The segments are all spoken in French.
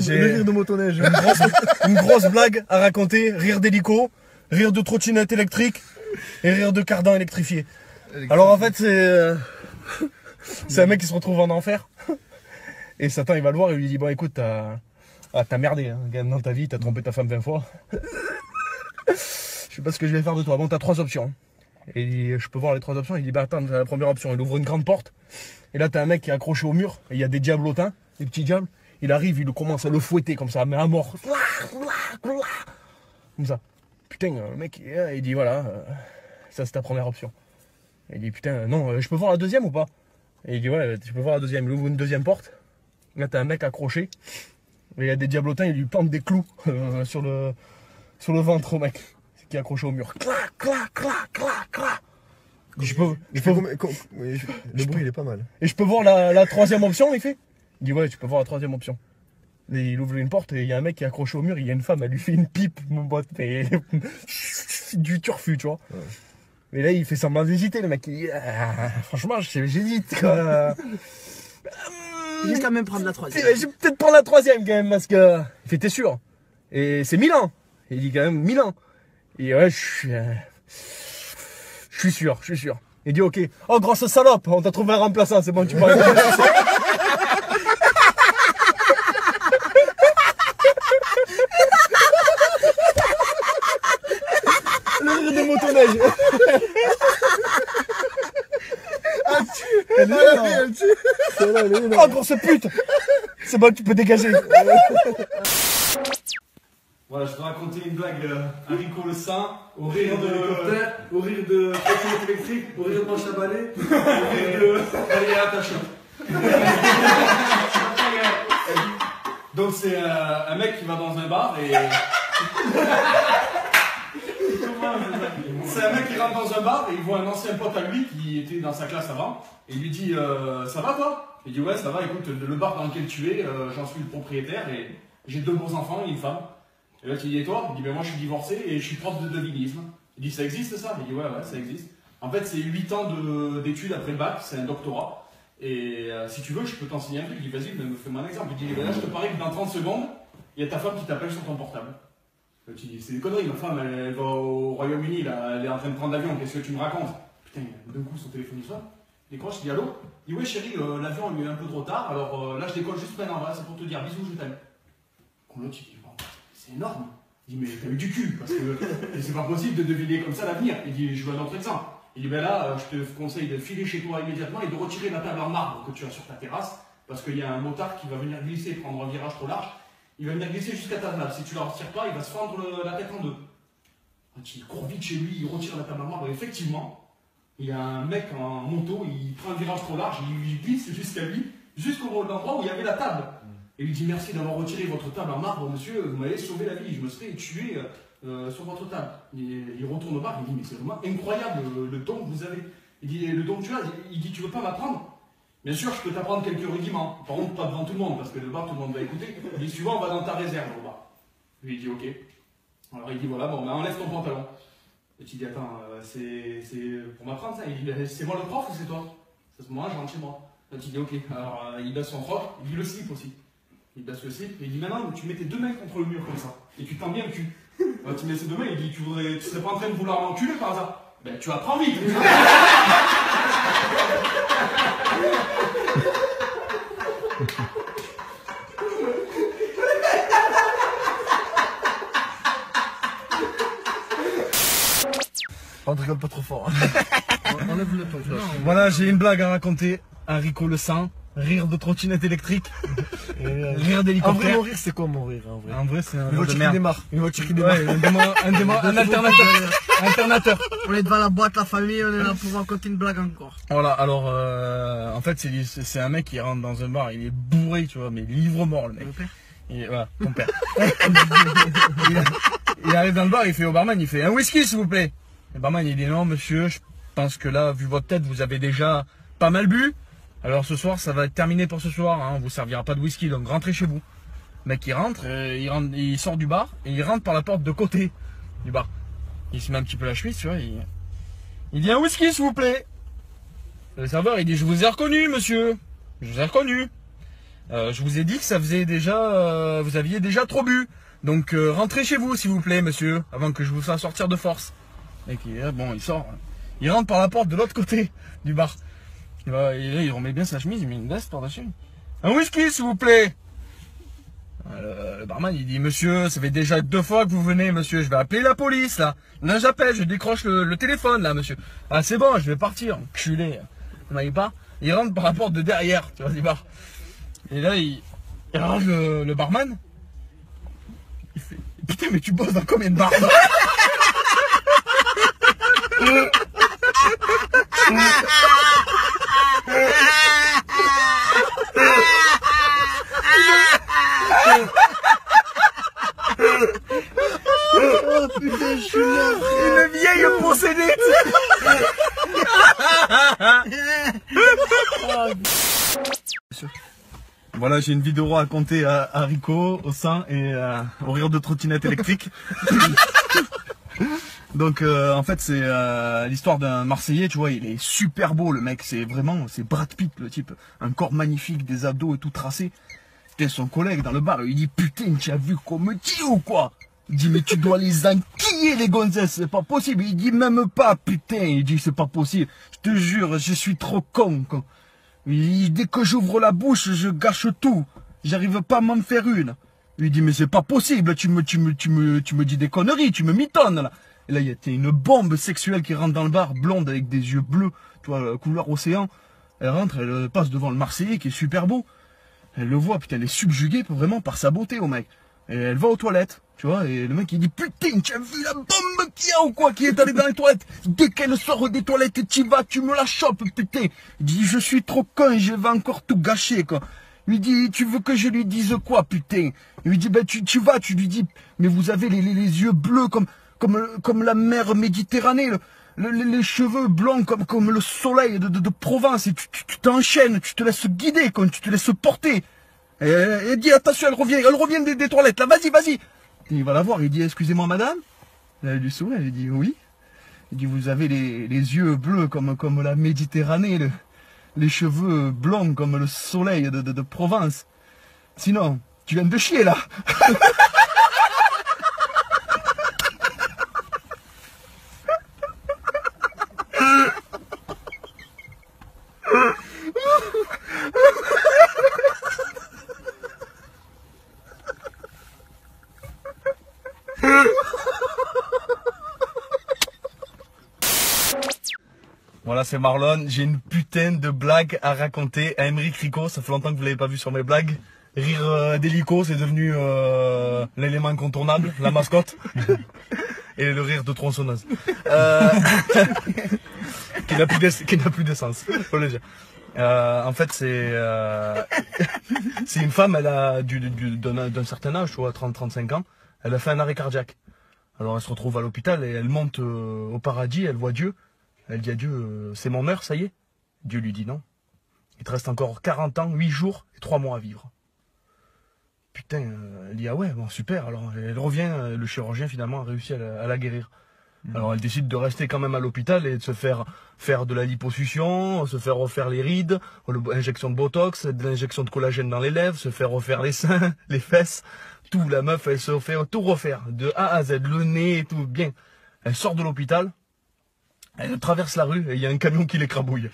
le rire de motoneige. Une grosse blague à raconter, rire d'hélico, rire de trottinette électrique et rire de cardan électrifié. Alors en fait c'est un mec qui se retrouve en enfer et Satan il va le voir et lui dit bon écoute t'as merdé hein, dans ta vie, t'as trompé ta femme 20 fois. Je sais pas ce que je vais faire de toi. Bon t'as 3 options. Et il dit, je peux voir les 3 options. Il dit bah attends, la première option, il ouvre une grande porte. Et là t'as un mec qui est accroché au mur et il y a des diablotins, des petits diables. Il arrive, il commence à le fouetter comme ça, mais à mort. Comme ça. Putain, le mec, il dit voilà, ça c'est ta première option. Et il dit putain, non, je peux voir la deuxième ou pas? Et il dit ouais, tu peux voir la deuxième. Il ouvre une deuxième porte. Là t'as un mec accroché. Et il y a des diablotins, il lui plantent des clous sur le ventre au mec qui est accroché au mur. Clac, clac, clac, clac, clac. Le bruit il est pas mal. Et je peux voir la troisième option, il fait? Il dit ouais, tu peux voir la troisième option. Et il ouvre une porte et il y a un mec qui est accroché au mur, il y a une femme, elle lui fait une pipe, mon pote, et du turfu, tu vois. Ouais. Et là il fait semblant d'hésiter, le mec, il dit franchement j'hésite quoi. Juste à même prendre la troisième. Je vais peut-être prendre la troisième quand même, parce que il fait t'es sûr. Et c'est Milan. Il dit quand même Milan. Et ouais, je suis sûr. Il dit ok. Oh grosse salope, on t'a trouvé un remplaçant, c'est bon, tu parles. Le rire de motoneige. Oh grosse pute. C'est bon, tu peux dégager. Voilà, je vais raconter une blague à Rico le Saint, au rire de l'hélicoptère, au rire de trottinette électrique, au rire de manche à balai, au rire de balai attachant. Donc c'est un mec qui va dans un bar et... C'est un mec qui rentre dans un bar et il voit un ancien pote à lui qui était dans sa classe avant et il lui dit ça va toi? Il dit ouais ça va, écoute, le bar dans lequel tu es, j'en suis le propriétaire et j'ai 2 beaux enfants et une femme. Et là tu dis et toi? Il dit ben moi je suis divorcé et je suis prof de devinisme. Il dit ça existe ça? Il dit ouais ça existe. En fait c'est 8 ans d'études après le bac, c'est un doctorat. Et si tu veux je peux t'enseigner un truc. Il dit vas-y fais-moi un exemple. Il dit ben là je te parie que dans 30 secondes il y a ta femme qui t'appelle sur ton portable. Tu dis c'est des conneries, ma femme elle va au Royaume-Uni, elle est en train de prendre l'avion, qu'est-ce que tu me racontes? Putain, d'un coup son téléphone il sonne, il décroche, il dit allô? Il dit ouais chérie, l'avion il est un peu trop tard, alors là je décolle juste maintenant, voilà, c'est pour te dire bisous, je t'aime. Quand l'autre il dit bon, c'est énorme. Il dit mais t'as eu du cul, parce que c'est pas possible de deviner comme ça l'avenir. Il dit je veux un autre exemple. Il dit ben là je te conseille de filer chez toi immédiatement et de retirer la table en marbre que tu as sur ta terrasse, parce qu'il y a un motard qui va venir glisser, prendre un virage trop large. Il va venir glisser jusqu'à ta table. Si tu la retires pas, il va se fendre la tête en deux. Il court vite chez lui, il retire la table à marbre. Et effectivement, il y a un mec en moto, il prend un virage trop large, il glisse jusqu'à lui, jusqu'au endroit où il y avait la table. Et il lui dit merci d'avoir retiré votre table en marbre, monsieur, vous m'avez sauvé la vie, je me serais tué sur votre table. Il retourne au bar, il dit mais c'est vraiment incroyable le don que vous avez. Il dit le don que tu as, il dit tu veux pas m'apprendre? Bien sûr, je peux t'apprendre quelques rudiments. Par contre, pas devant tout le monde, parce que le bar, tout le monde va écouter. Il dit, suivant, on va dans ta réserve au bar. Lui, il dit, ok. Alors, il dit, voilà, bon, ben, enlève ton pantalon. Et tu dis, attends, c'est pour m'apprendre ça? Il dit, c'est moi le prof ou c'est toi? À ce moment-là, je rentre chez moi. Là, tu dis, ok. Alors, il baisse son froc, il dit le slip aussi. Il baisse le slip, et il dit, maintenant, tu mets tes 2 mains contre le mur comme ça. Et tu tends bien le cul. Alors, tu mets ces 2 mains, il dit, tu serais pas en train de vouloir m'enculer par hasard? Ben, tu apprends vite. On rigole pas trop fort. Enlève le ton. Voilà, j'ai une blague à raconter. Un Rico le Saint, rire de trottinette électrique, rire d'hélicoptère. En vrai, mon rire, c'est quoi mon rire en vrai? En vrai, c'est un Une voiture qui démarre. Une voiture qui démarre. Ouais, un alternateur. On est devant la boîte, la famille, on est là pour raconter une blague encore. Voilà, alors en fait c'est un mec qui rentre dans un bar, il est bourré, tu vois, mais livre-mort le mec. Mon père. Voilà, ton père. il arrive dans le bar, il fait au barman, il fait un whisky s'il vous plaît. Le barman il dit non monsieur, je pense que là, vu votre tête, vous avez déjà pas mal bu. Alors ce soir, ça va être terminé pour ce soir, hein, on vous servira pas de whisky, donc rentrez chez vous. Le mec il rentre, il sort du bar et il rentre par la porte de côté du bar. Il se met un petit peu la chemise, tu vois, il dit un whisky s'il vous plaît. Le serveur il dit je vous ai reconnu monsieur, je vous ai reconnu. Je vous ai dit que ça faisait déjà, vous aviez déjà trop bu. Donc rentrez chez vous s'il vous plaît monsieur, avant que je vous fasse sortir de force. Et bon, il sort, il rentre par la porte de l'autre côté du bar. Il remet bien sa chemise, il met une veste par-dessus. Un whisky s'il vous plaît. Le barman il dit monsieur, ça fait déjà 2 fois que vous venez monsieur, je vais appeler la police là. Là j'appelle, je décroche le téléphone là monsieur. Ah c'est bon, je vais partir, enculé. Vous m'avez pas. Il rentre par la porte de derrière, tu vois, du bar. Et là il range le barman. Il fait putain mais tu bosses dans combien de bars? Oh putain, je suis mort. Une vieille possédée. Voilà, j'ai une vidéo à raconter à Rico, au sein et au rire de trottinette électrique. Donc en fait c'est l'histoire d'un Marseillais, tu vois, il est super beau le mec, c'est Brad Pitt le type, un corps magnifique, des abdos et tout tracé. Putain, son collègue dans le bar, il dit putain tu as vu comme tu ou quoi? Il dit mais tu dois les enquiller les gonzesses, c'est pas possible. Il dit même pas putain, il dit c'est pas possible, je te jure je suis trop con quoi. Il dit, dès que j'ouvre la bouche je gâche tout, j'arrive pas à m'en faire une. Il dit mais c'est pas possible, tu me dis des conneries, tu me mitonnes là. Et là il y a une bombe sexuelle qui rentre dans le bar, blonde avec des yeux bleus, tu vois, couleur océan. Elle rentre, elle passe devant le Marseillais qui est super beau. Elle le voit, putain, elle est subjuguée vraiment par sa beauté au mec. Et elle va aux toilettes, tu vois, et le mec il dit putain, tu as vu la bombe qu'il y a ou quoi, qui est allée dans les toilettes? Dès qu'elle sort des toilettes, tu vas, tu me la chopes, putain. Il dit je suis trop con, je vais encore tout gâcher quoi. Il lui dit tu veux que je lui dise quoi putain? Il lui dit ben tu vas, tu lui dis mais vous avez les yeux bleus comme la mer Méditerranée, les cheveux blancs comme le soleil de Provence, et tu t'enchaînes, tu te laisses guider, tu te laisses porter. Et elle dit attention, elle revient des toilettes, là, vas-y. Il va la voir, il dit excusez-moi madame. Elle lui sourit, elle lui dit oui. Il dit vous avez les yeux bleus comme la Méditerranée, les cheveux blancs comme le soleil de Provence. Sinon, tu viens de chier là. Voilà, c'est Marlon. J'ai une putain de blague à raconter à Aymeric Rico. Ça fait longtemps que vous l'avez pas vu sur mes blagues. Rire d'hélico, c'est devenu l'élément incontournable, la mascotte. Et le rire de tronçonneuse. Qui n'a plus d'essence, faut le dire. En fait, c'est une femme, elle a d'un certain âge, tu vois, 30-35 ans. Elle a fait un arrêt cardiaque. Alors elle se retrouve à l'hôpital et elle monte au paradis, elle voit Dieu. Elle dit à Dieu, c'est mon heure, ça y est? Dieu lui dit non. Il te reste encore 40 ans, 8 jours et 3 mois à vivre. Putain, elle dit ah ouais, bon super. Alors elle revient, le chirurgien finalement a réussi à la guérir. Alors elle décide de rester quand même à l'hôpital et de se faire de la liposuction, se faire refaire les rides, injection de botox, de l'injection de collagène dans les lèvres, se faire refaire les seins, les fesses, tout. La meuf, elle se fait tout refaire, de A à Z, le nez et tout, bien. Elle sort de l'hôpital, elle traverse la rue et il y a un camion qui l'écrabouille.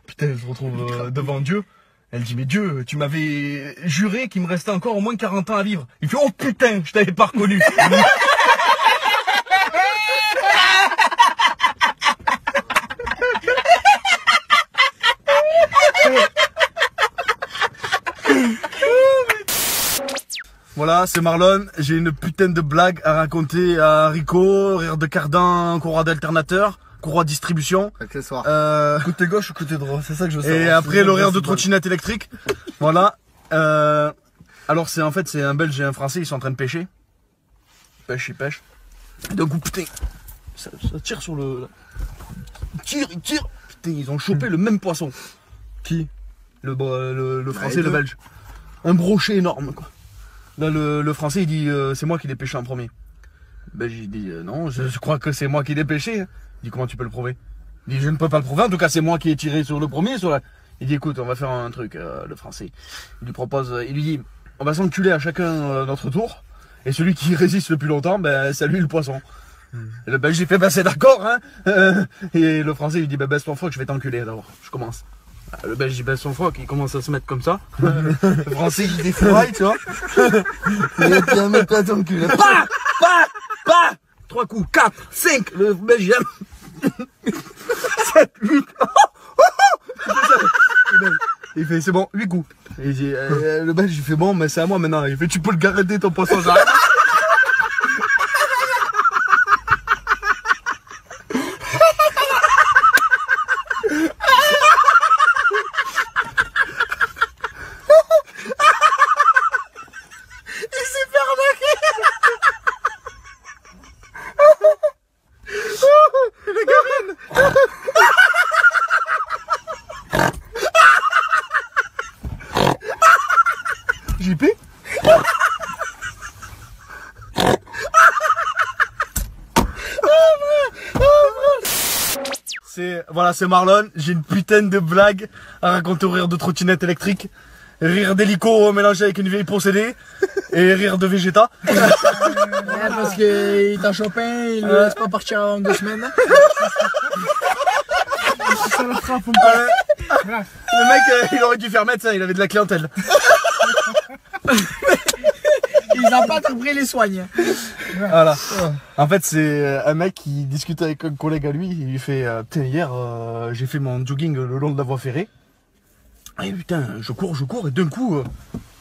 Putain, elle se retrouve devant Dieu. Elle dit mais Dieu, tu m'avais juré qu'il me restait encore au moins 40 ans à vivre. Il fait oh putain, je t'avais pas reconnu. Voilà, c'est Marlon, j'ai une putain de blague à raconter à Rico, rire de cardan, courroie d'alternateur, courroie distribution. Accessoire. Côté gauche ou côté droit, c'est ça que je veux savoir. Et après l'horaire de trottinette électrique. Voilà. Alors c'est un Belge et un Français, ils sont en train de pêcher. Ils pêchent. D'un coup, putain, ça tire sur le... Ils tirent. Putain, ils ont chopé le même poisson. Qui? Le Français et le Belge. Un brochet énorme, quoi. Là, le Français, il dit c'est moi qui l'ai pêché en premier. Ben, j'ai dit non, je crois que c'est moi qui l'ai pêché. Il dit comment tu peux le prouver? Il dit je ne peux pas le prouver, en tout cas c'est moi qui ai tiré sur le premier. Il dit écoute, on va faire un truc, le français. Il lui propose, il lui dit on va s'enculer à chacun notre tour. Et celui qui résiste le plus longtemps, ben c'est lui le poisson. Et le belge il fait bah c'est d'accord hein. Et le français il dit bah baisse ton froc, je vais t'enculer d'abord, je commence. Le belge il baisse son froc, il commence à se mettre comme ça. Le français il défouraille tu vois. Et puis un mec pas t'enculer. Pas 3 coups, 4, 5, le belge il aime. 7, 8. Il fait c'est bon, 8 coups. Et il dit, le belge il fait bon mais c'est à moi maintenant. Il fait tu peux le garder ton poisson, j'arrête. JP c'est Marlon, j'ai une putain de blague à raconter au rire de trottinette électrique, rire d'hélico mélangé avec une vieille possédée et rire de Vegeta. Ouais, parce qu'il t'a chopé, il le laisse pas partir en 2 semaines. Ça le frappe un peu. Le mec il aurait dû faire médecin, il avait de la clientèle. Ils n'ont pas pris les soignes. Voilà. En fait, c'est un mec qui discute avec un collègue à lui. Il lui fait putain, hier, j'ai fait mon jogging le long de la voie ferrée. Et putain, je cours, et d'un coup,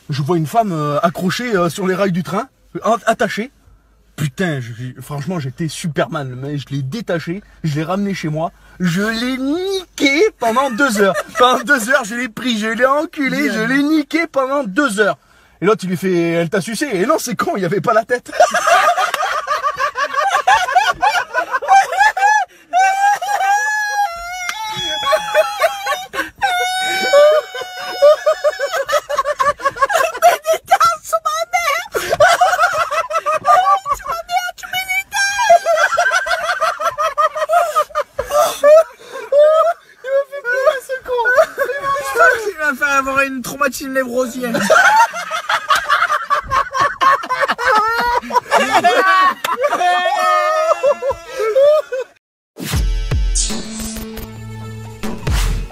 je vois une femme accrochée sur les rails du train, attachée. Putain, franchement, j'étais Superman. Le mec, je l'ai détaché, je l'ai ramené chez moi, je l'ai niqué pendant 2 heures. Pendant 2 heures, je l'ai pris, je l'ai enculé, je l'ai niqué pendant 2 heures. Et l'autre, il lui fait, elle t'a sucé. Et non, c'est con, il n'y avait pas la tête. Il va faire avoir une traumatisme névrosienne.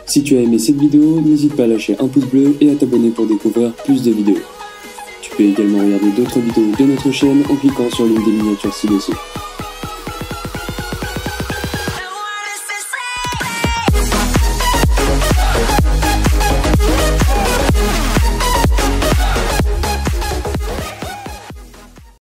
Si tu as aimé cette vidéo, n'hésite pas à lâcher un pouce bleu et à t'abonner pour découvrir plus de vidéos. Tu peux également regarder d'autres vidéos de notre chaîne en cliquant sur l'une des miniatures ci-dessous.